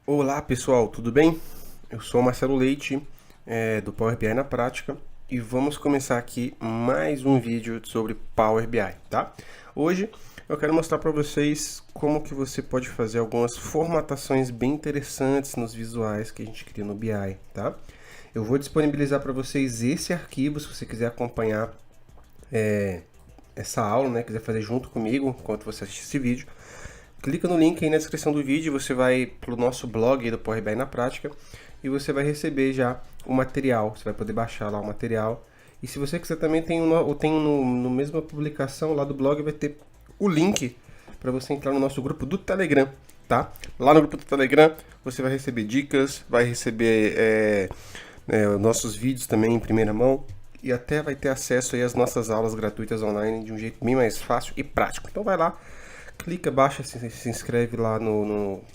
Olá pessoal, tudo bem? Eu sou o Marcelo Leite, do Power BI na Prática, e vamos começar aqui mais um vídeo sobre Power BI, tá? Hoje eu quero mostrar para vocês como que você pode fazer algumas formatações bem interessantes nos visuais que a gente cria no BI, tá? Eu vou disponibilizar para vocês esse arquivo, se você quiser acompanhar essa aula, né? Quiser fazer junto comigo enquanto você assiste esse vídeo. Clica no link aí na descrição do vídeo, você vai para o nosso blog do Power BI na Prática e você vai receber já o material, você vai poder baixar lá o material. E se você quiser também, tem no mesma publicação lá do blog, vai ter o link para você entrar no nosso grupo do Telegram, tá? Lá no grupo do Telegram você vai receber dicas, vai receber nossos vídeos também em primeira mão e até vai ter acesso aí às nossas aulas gratuitas online de um jeito bem mais fácil e prático. Então vai lá, clica, baixa, se inscreve lá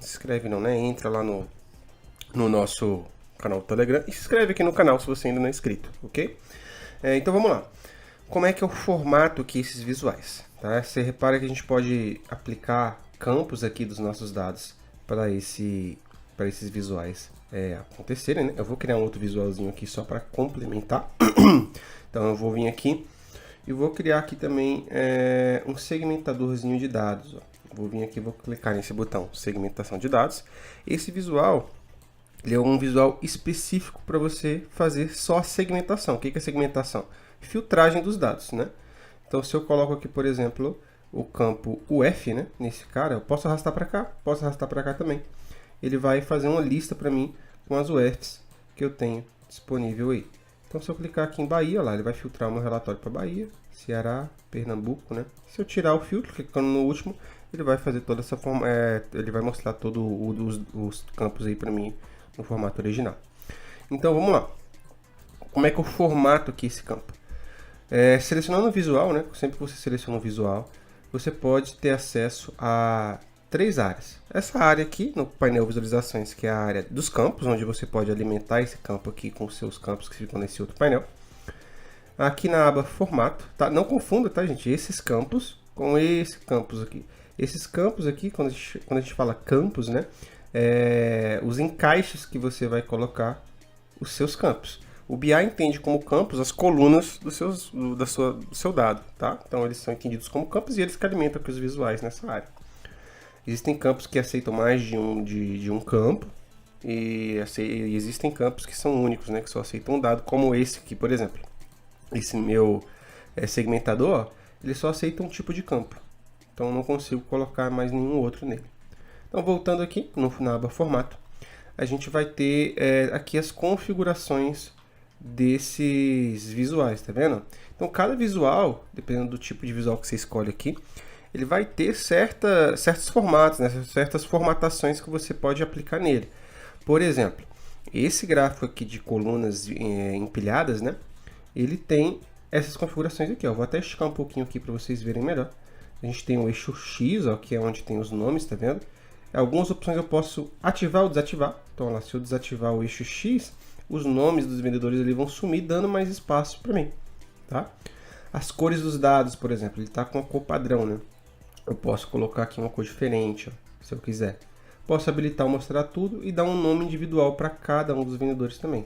se inscreve não, né? Entra lá no nosso canal do Telegram e se inscreve aqui no canal se você ainda não é inscrito, ok? Então vamos lá. Como é que é o formato aqui esses visuais? Tá? Você repara que a gente pode aplicar campos aqui dos nossos dados para esses visuais acontecerem, né? Eu vou criar um outro visualzinho aqui só para complementar. Então eu vou vir aqui e vou criar aqui também um segmentadorzinho de dados. Ó. Vou vir aqui e vou clicar nesse botão, segmentação de dados. Esse visual, ele é um visual específico para você fazer só a segmentação. O que é segmentação? Filtragem dos dados, né? Então, se eu coloco aqui, por exemplo, o campo UF, né? Nesse cara, eu posso arrastar para cá, posso arrastar para cá também. Ele vai fazer uma lista para mim com as UFs que eu tenho disponível aí. Então, se eu clicar aqui em Bahia, lá, ele vai filtrar o meu relatório para Bahia, Ceará, Pernambuco, né? Se eu tirar o filtro, clicando no último, ele vai fazer toda essa forma, ele vai mostrar todos os campos aí para mim no formato original. Então, vamos lá. Como é que eu formato aqui esse campo? Selecionando o visual, né? Sempre que você seleciona o visual, você pode ter acesso a 3 áreas. Essa área aqui, no painel visualizações, que é a área dos campos, onde você pode alimentar esse campo aqui com os seus campos que ficam nesse outro painel. Aqui na aba formato, tá? Não confunda, tá, gente? Esses campos com esse campus aqui. Esses campos aqui, quando a gente fala campos, né? Os encaixes que você vai colocar os seus campos. O BI entende como campos as colunas do seu dado, tá? Então eles são entendidos como campos e eles que alimentam aqui os visuais nessa área. Existem campos que aceitam mais de um campo e existem campos que são únicos, né? Que só aceitam um dado, como esse aqui, por exemplo. Esse meu segmentador, ele só aceita um tipo de campo. Então eu não consigo colocar mais nenhum outro nele. Então voltando aqui na aba formato, a gente vai ter aqui as configurações desses visuais, tá vendo? Então cada visual, dependendo do tipo de visual que você escolhe aqui, ele vai ter certos formatos, né? Certas formatações que você pode aplicar nele. Por exemplo, esse gráfico aqui de colunas empilhadas, né? Ele tem essas configurações aqui, ó. Vou até esticar um pouquinho aqui para vocês verem melhor. A gente tem o eixo X, ó, que é onde tem os nomes, tá vendo? Algumas opções eu posso ativar ou desativar. Então, lá, se eu desativar o eixo X, os nomes dos vendedores ali vão sumir, dando mais espaço para mim, tá? As cores dos dados, por exemplo, ele está com a cor padrão, né? Eu posso colocar aqui uma cor diferente, ó, se eu quiser. Posso habilitar o mostrar tudo e dar um nome individual para cada um dos vendedores também.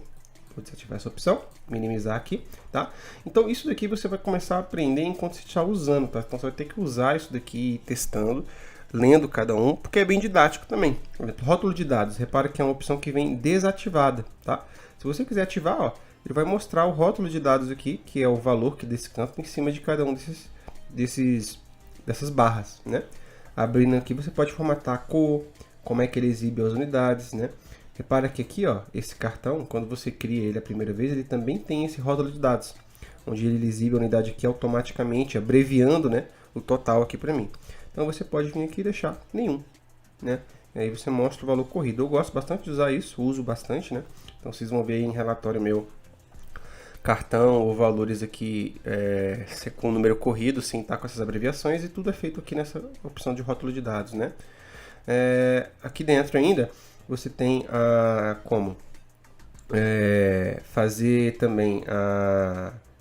Vou desativar essa opção, minimizar aqui, tá? Então isso daqui você vai começar a aprender enquanto você está usando, tá? Então você vai ter que usar isso daqui testando, lendo cada um, porque é bem didático também. Rótulo de dados, repara que é uma opção que vem desativada, tá? Se você quiser ativar, ó, ele vai mostrar o rótulo de dados aqui, que é o valor desse campo em cima de cada um dessas barras, né? Abrindo aqui você pode formatar a cor, como é que ele exibe as unidades, né? Repara que aqui, ó, esse cartão, quando você cria ele a primeira vez, ele também tem esse rótulo de dados, onde ele exibe a unidade aqui automaticamente, abreviando, né, o total aqui para mim. Então você pode vir aqui e deixar nenhum, né? E aí você mostra o valor corrido. Eu gosto bastante de usar isso, uso bastante, né? Então vocês vão ver aí em relatório meu cartão ou valores aqui com número corrido, sem estar com essas abreviações, e tudo é feito aqui nessa opção de rótulo de dados, né? Aqui dentro ainda você tem como fazer também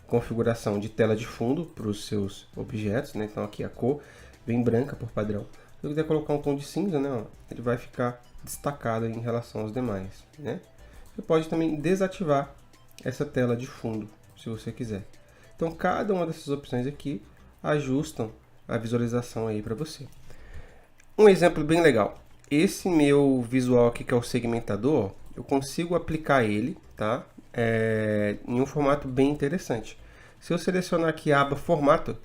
configuração de tela de fundo para os seus objetos, né? Então aqui a cor vem branca por padrão. Se eu quiser colocar um tom de cinza, né, ó, ele vai ficar destacado em relação aos demais, né? Você pode também desativar essa tela de fundo, se você quiser. Então cada uma dessas opções aqui ajustam a visualização aí para você. Um exemplo bem legal. Esse meu visual aqui, que é o segmentador, eu consigo aplicar ele, tá? Em um formato bem interessante. Se eu selecionar aqui a aba formato,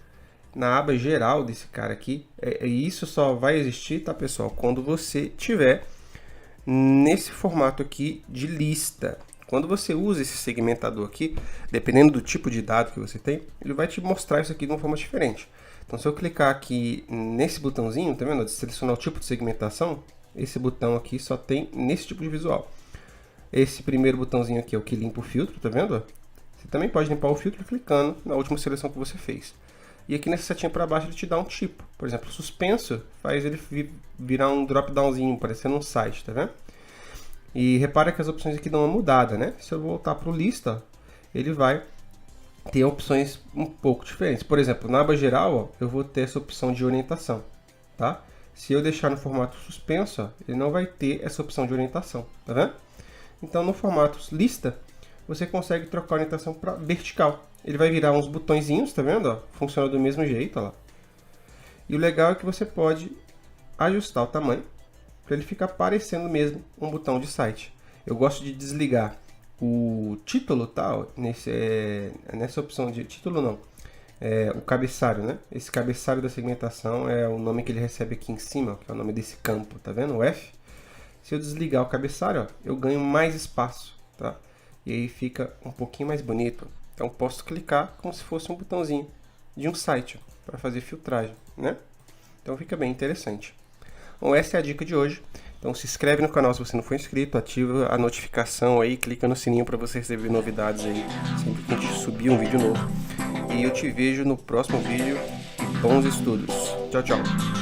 na aba geral desse cara aqui, isso só vai existir, tá, pessoal, quando você tiver nesse formato aqui de lista. Quando você usa esse segmentador aqui, dependendo do tipo de dado que você tem, ele vai te mostrar isso aqui de uma forma diferente. Então, se eu clicar aqui nesse botãozinho, tá vendo? De selecionar o tipo de segmentação, esse botão aqui só tem nesse tipo de visual. Esse primeiro botãozinho aqui é o que limpa o filtro, tá vendo? Você também pode limpar o filtro clicando na última seleção que você fez. E aqui nessa setinha para baixo ele te dá um tipo. Por exemplo, suspenso faz ele virar um drop-downzinho, parecendo um site, tá vendo? E repara que as opções aqui dão uma mudada, né? Se eu voltar para o lista, ele vai ter opções um pouco diferentes. Por exemplo, na aba geral, ó, eu vou ter essa opção de orientação, tá? Se eu deixar no formato suspenso, ó, ele não vai ter essa opção de orientação, tá vendo? Então, no formato lista, você consegue trocar a orientação para vertical. Ele vai virar uns botõezinhos, tá vendo? Ó? Funciona do mesmo jeito, ó lá. E o legal é que você pode ajustar o tamanho para ele ficar parecendo mesmo um botão de site. Eu gosto de desligar o título, tá? Nessa opção de título não, o cabeçalho, né? Esse cabeçalho da segmentação é o nome que ele recebe aqui em cima, que é o nome desse campo, tá vendo? O F. Se eu desligar o cabeçalho, ó, eu ganho mais espaço, tá? E aí fica um pouquinho mais bonito. Então posso clicar como se fosse um botãozinho de um site para fazer filtragem, né? Então fica bem interessante. Bom, essa é a dica de hoje. Então se inscreve no canal se você não for inscrito, ativa a notificação aí, clica no sininho para você receber novidades aí sempre que a gente subir um vídeo novo. E eu te vejo no próximo vídeo. Bons estudos. Tchau, tchau.